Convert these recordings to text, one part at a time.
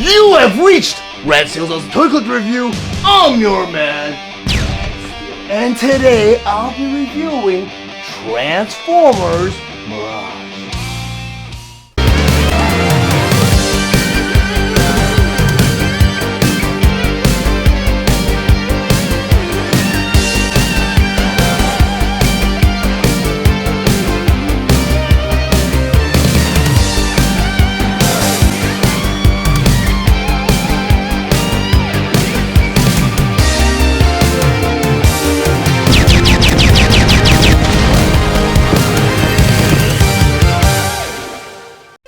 You have reached Red Steele's Toy Collector Review. I'm your man. And today I'll be reviewing Transformers Mirage.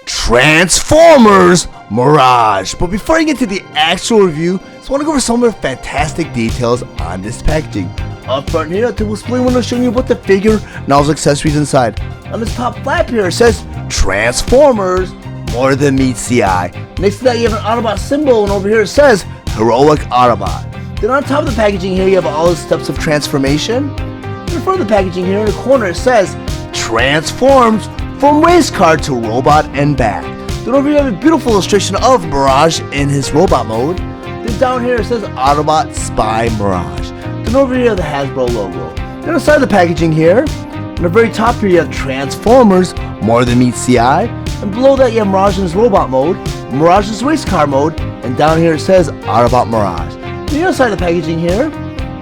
Transformers Mirage. But before I get to the actual review, I just want to go over some of the fantastic details on this packaging. Up front here, the display window showing you what the figure and all its accessories inside. On this top flap here, it says Transformers More Than Meets the Eye. Next to that, you have an Autobot symbol, and over here it says Heroic Autobot. Then on top of the packaging here, you have all the steps of transformation. In front of the packaging here in the corner, it says Transforms from race car to robot and back. Then over here you have a beautiful illustration of Mirage in his robot mode. Then down here it says Autobot Spy Mirage. Then over here the Hasbro logo. Then inside the packaging here, on the very top here you have Transformers More Than Meets the Eye. And below that you have Mirage in his robot mode, Mirage in his race car mode, and down here it says Autobot Mirage. Then the other side of the packaging here,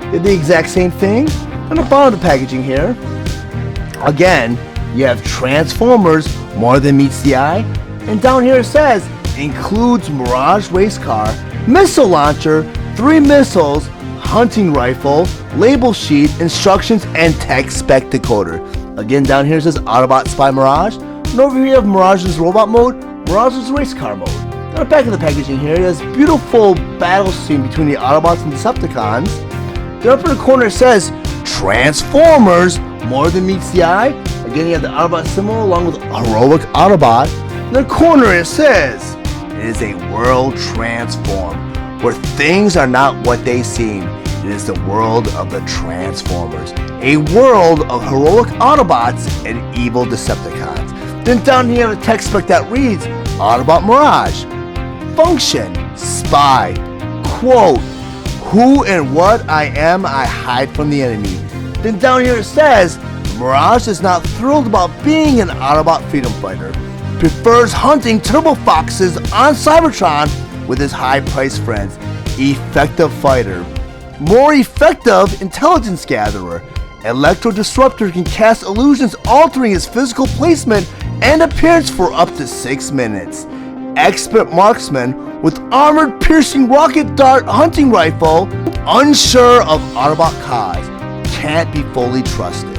they did the exact same thing. On the bottom of the packaging here, again, you have Transformers More Than Meets the Eye, and down here it says includes Mirage race car, missile launcher, 3 missiles, hunting rifle, label sheet, instructions, and text spec decoder. Again, down here it says Autobot Spy Mirage, and over here you have Mirage's robot mode, Mirage's race car mode. On the back of the packaging here, there's a beautiful battle scene between the Autobots and Decepticons. Then up in the corner it says Transformers More Than Meets the Eye. Again, you have the Autobot symbol along with Heroic Autobot. In the corner it says, it is a world transform, where things are not what they seem. It is the world of the Transformers. A world of heroic Autobots and evil Decepticons. Then down here you have a text spec that reads, Autobot Mirage. Function, spy, quote, who and what I am, I hide from the enemy. Then down here it says, Mirage is not thrilled about being an Autobot freedom fighter. Prefers hunting turbo foxes on Cybertron with his high-priced friends. Effective fighter. More effective intelligence gatherer. Electro Disruptor can cast illusions altering his physical placement and appearance for up to 6 minutes. Expert marksman with armored piercing rocket dart hunting rifle. Unsure of Autobot cause. Can't be fully trusted.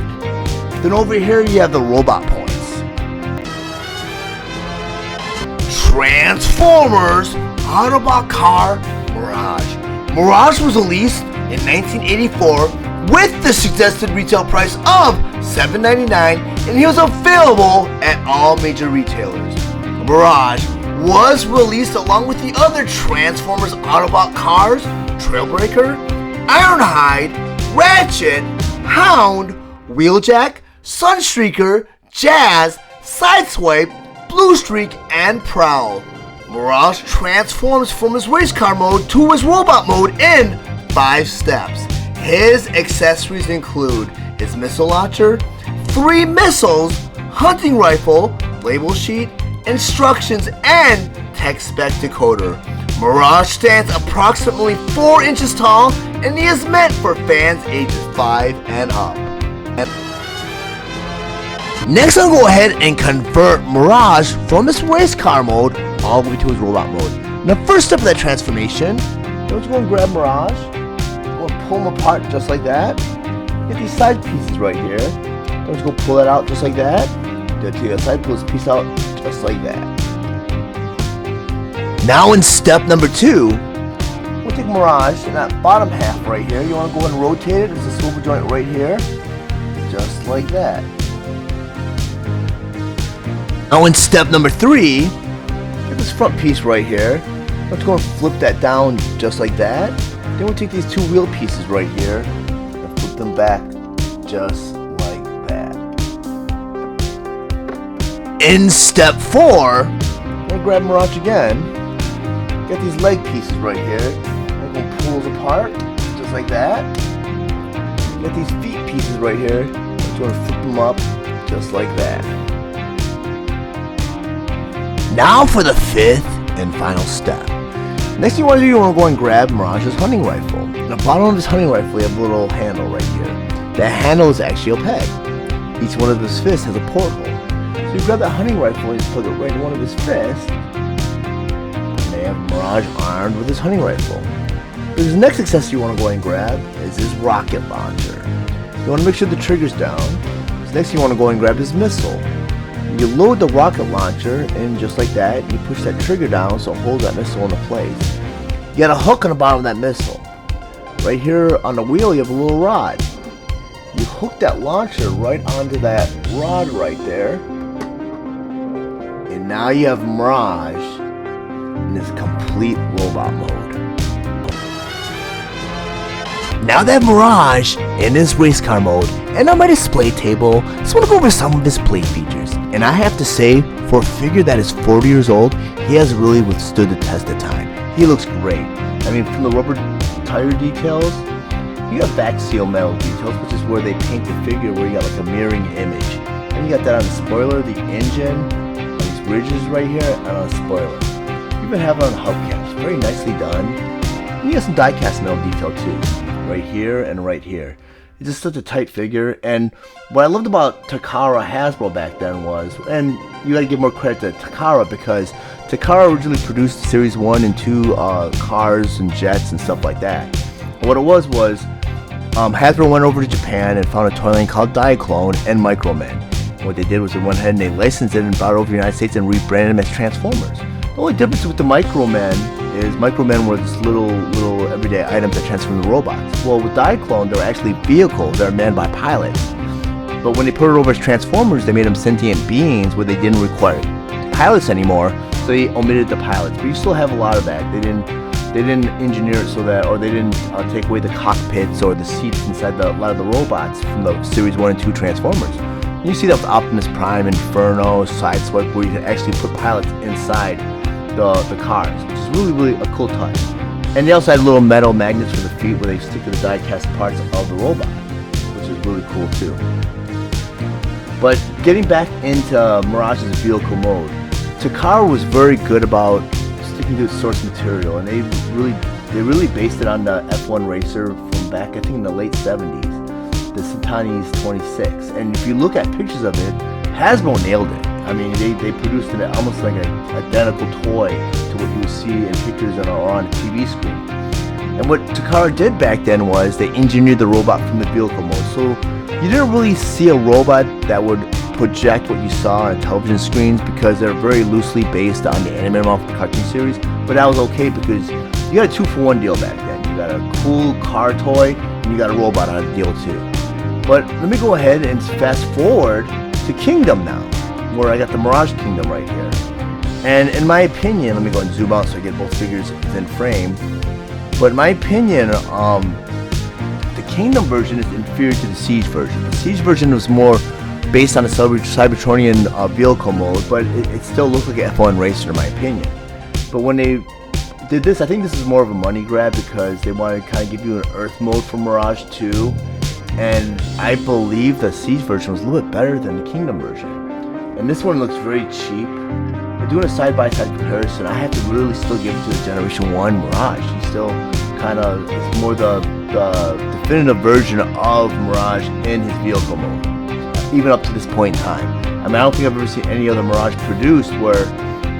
Then over here you have the robot points. Transformers Autobot Car Mirage. Mirage was released in 1984 with the suggested retail price of $7.99, and he was available at all major retailers. Mirage was released along with the other Transformers Autobot cars, Trailbreaker, Ironhide, Ratchet, Hound, Wheeljack, Sunstreaker, Jazz, Sideswipe, Bluestreak, and Prowl. Mirage transforms from his race car mode to his robot mode in 5 steps. His accessories include his missile launcher, 3 missiles, hunting rifle, label sheet, instructions, and text spec decoder. Mirage stands approximately 4 inches tall, and he is meant for fans ages 5 and up. Next, I'll go ahead and convert Mirage from his race car mode all the way to his robot mode. And the first step of that transformation, let's go and grab Mirage, go and pull him apart just like that. Get these side pieces right here. Let's go pull that out just like that. Do it to the other side, pull this piece out just like that. Now in step number 2, we'll take Mirage in that bottom half right here. You want to go and rotate it. There's a swivel joint right here, just like that. Now in step number 3, get this front piece right here. Let's go and flip that down just like that. Then we'll take these 2 wheel pieces right here and flip them back just like that. In step 4, I'm going to grab Mirage again. got these leg pieces right here. I'm going to pull those apart, just like that. You got these feet pieces right here. I'm just going to flip them up, just like that. Now for the fifth and final step. Next thing you want to do, you want to go and grab Mirage's hunting rifle. On the bottom of his hunting rifle, you have a little handle right here. That handle is actually a peg. Each one of his fists has a porthole. So you grab that hunting rifle and you plug it right in one of his fists. And they have Mirage armed with his hunting rifle. The next accessory you want to go and grab is his rocket launcher. You want to make sure the trigger's down. So next you want to go and grab his missile. You load the rocket launcher and just like that, you push that trigger down so it holds that missile into place. You got a hook on the bottom of that missile. Right here on the wheel you have a little rod. You hook that launcher right onto that rod right there. And now you have Mirage in this complete robot mode. Now that Mirage in his race car mode and on my display table, I just want to go over some of his play features. And I have to say, for a figure that is 40 years old, he has really withstood the test of time. He looks great. I mean, from the rubber tire details, you got back seal metal details, which is where they paint the figure, where you got like a mirroring image. And you got that on the spoiler, the engine, on these ridges right here, and on the spoiler. You even have it on hubcaps. Very nicely done. And you got some die cast metal detail too. Right here and right here. It's just such a tight figure, and what I loved about Takara Hasbro back then was, and you gotta give more credit to Takara because Takara originally produced Series 1 and 2 cars and jets and stuff like that. And what it was Hasbro went over to Japan and found a toy line called Diaclone and Micromen. And what they did was they went ahead and they licensed it and brought it over to the United States and rebranded them as Transformers. The only difference with the Micromen is Micromen were just little everyday items that transform the robots. Well, with Diaclone, they were actually vehicles that are manned by pilots. But when they put it over as Transformers, they made them sentient beings where they didn't require pilots anymore, so they omitted the pilots. But you still have a lot of that. They didn't engineer it so that, or they didn't take away the cockpits or the seats inside a lot of the robots from the Series 1 and 2 Transformers. And you see that with Optimus Prime, Inferno, Sideswipe, where you can actually put pilots inside the cars, which is really a cool touch. And they also had little metal magnets for the feet where they stick to the die-cast parts of the robot, which is really cool too. But getting back into Mirage's vehicle mode, Takara was very good about sticking to its source material, and they really based it on the F1 racer from back, I think in the late 70s, the Satanis 26. And if you look at pictures of it, Hasbro nailed it. I mean, they produced it almost like an identical toy to what you would see in pictures or on a TV screen. And what Takara did back then was they engineered the robot from the vehicle mode. So you didn't really see a robot that would project what you saw on television screens because they're very loosely based on the animated cartoon series. But that was okay because you got a 2-for-1 deal back then. You got a cool car toy and you got a robot on a deal too. But let me go ahead and fast forward to Kingdom now, where I got the Mirage Kingdom right here. And in my opinion, let me go and zoom out so I get both figures within frame. But in my opinion, the Kingdom version is inferior to the Siege version. The Siege version was more based on a Cybertronian vehicle mode, but it still looked like an F1 racer in my opinion. But when they did this, I think this is more of a money grab because they wanted to kind of give you an Earth mode for Mirage 2. And I believe the Siege version was a little bit better than the Kingdom version. And this one looks very cheap. But doing a side-by-side comparison, I have to really still give it to the Generation 1 Mirage. He's still kind of, it's more the definitive version of Mirage in his vehicle mode, even up to this point in time. I mean, I don't think I've ever seen any other Mirage produced where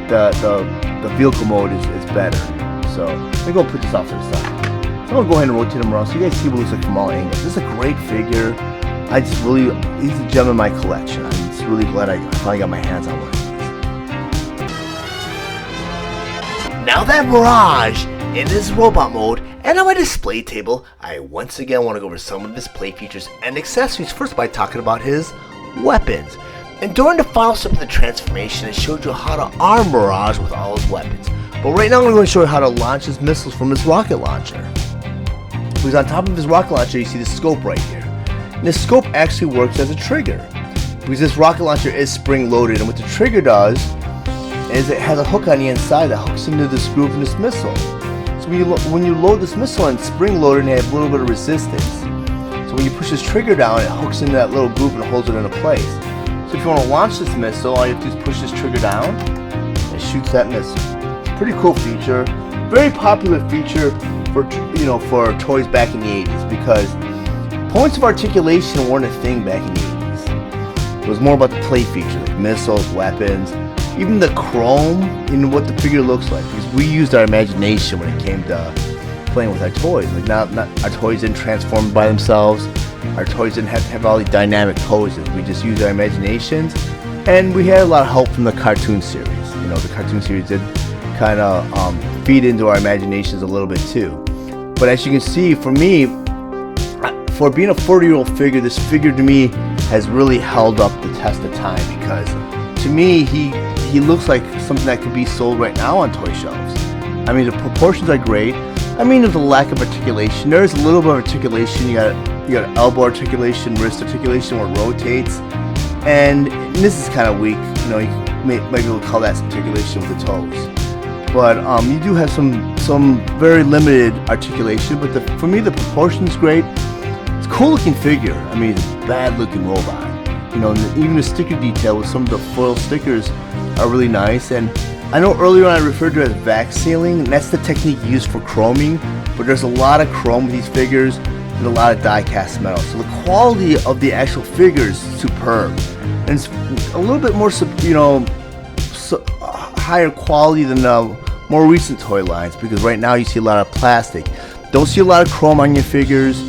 the vehicle mode is better. So let me go put this off to the side. So I'm gonna go ahead and rotate him around so you guys see what it looks like from all angles. This is a great figure. He's a gem in my collection. I'm just really glad I finally got my hands on one of these. Now that Mirage in his robot mode and on my display table, I once again want to go over some of his play features and accessories, first by talking about his weapons. And during the final step of the transformation, it showed you how to arm Mirage with all his weapons. But right now I'm going to show you how to launch his missiles from his rocket launcher. Because on top of his rocket launcher, you see the scope right here. And this scope actually works as a trigger. Because this rocket launcher is spring loaded, and what the trigger does is it has a hook on the inside that hooks into this groove in this missile. So when you load this missile and spring load it, they have a little bit of resistance. So when you push this trigger down, it hooks into that little groove and holds it into place. So if you want to launch this missile, all you have to do is push this trigger down and it shoots that missile. Pretty cool feature. Very popular feature for for toys back in the 80s, because points of articulation weren't a thing back in the 80s. It was more about the play feature, like missiles, weapons, even the chrome, what the figure looks like. Because we used our imagination when it came to playing with our toys. Like not our toys didn't transform by themselves. Our toys didn't have to have all these dynamic poses. We just used our imaginations, and we had a lot of help from the cartoon series. The cartoon series did kind of feed into our imaginations a little bit too. But as you can see, for me, for being a 40-year-old figure, this figure to me has really held up the test of time, because to me he looks like something that could be sold right now on toy shelves. I mean, the proportions are great. I mean, there's a lack of articulation. There is a little bit of articulation. You got elbow articulation, wrist articulation where it rotates, and this is kind of weak. You might be able to call that some articulation with the toes. But you do have some very limited articulation. But for me, the proportion's great. It's a cool looking figure. I mean, it's a bad looking robot. And even the sticker detail with some of the foil stickers are really nice. And I know earlier on I referred to it as vac sealing, and that's the technique used for chroming. But there's a lot of chrome with these figures and a lot of die cast metal. So the quality of the actual figure is superb. And it's a little bit more, higher quality than more recent toy lines, because right now you see a lot of plastic. Don't see a lot of chrome on your figures,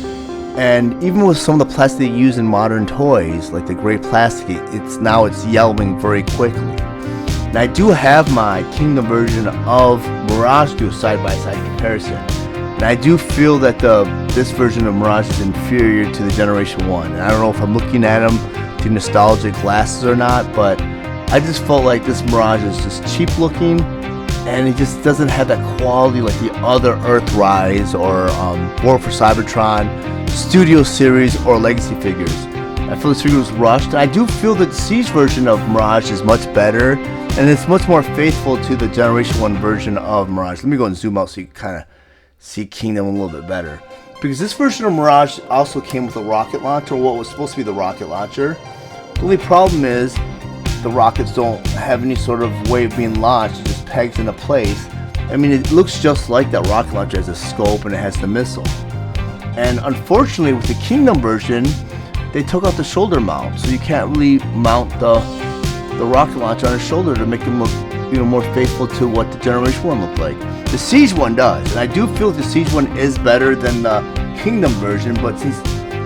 and even with some of the plastic they use in modern toys, like the gray plastic, it's yellowing very quickly. And I do have my Kingdom version of Mirage to a side-by-side comparison, and I do feel that this version of Mirage is inferior to the Generation 1. And I don't know if I'm looking at them through nostalgic glasses or not, but I just felt like this Mirage is just cheap looking, and it just doesn't have that quality like the other Earthrise or War for Cybertron, Studio Series, or Legacy figures. I feel this figure was rushed, and I do feel that the Siege version of Mirage is much better, and it's much more faithful to the Generation 1 version of Mirage. Let me go and zoom out so you can kind of see Kingdom a little bit better. Because this version of Mirage also came with a rocket launcher, what was supposed to be the rocket launcher. The only problem is the rockets don't have any sort of way of being launched. It just pegs into place. I mean, it looks just like that rocket launcher. It has a scope and it has the missile. And unfortunately, with the Kingdom version, they took out the shoulder mount, so you can't really mount the rocket launcher on his shoulder to make him look, more faithful to what the Generation 1 looked like. The Siege one does, and I do feel the Siege one is better than the Kingdom version. But since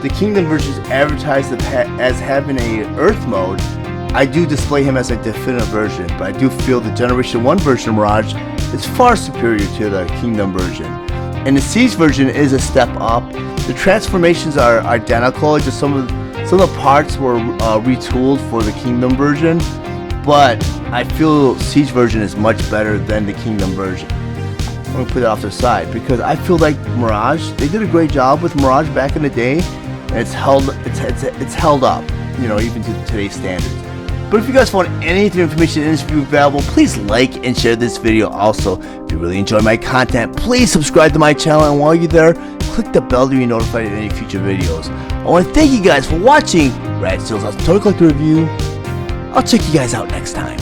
the Kingdom version is advertised as having a Earth mode, I do display him as a definitive version. But I do feel the Generation 1 version of Mirage is far superior to the Kingdom version. And the Siege version is a step up. The transformations are identical, just some of the parts were retooled for the Kingdom version. But I feel Siege version is much better than the Kingdom version. I'm going to put it off to the side, because I feel like Mirage, they did a great job with Mirage back in the day, and it's held up, even to today's standards. But if you guys found any information in this review valuable, please like and share this video. Also, if you really enjoy my content, please subscribe to my channel, and while you're there, click the bell to be notified of any future videos. I want to thank you guys for watching Steele's Awesome Toy Collector Review. I'll check you guys out next time.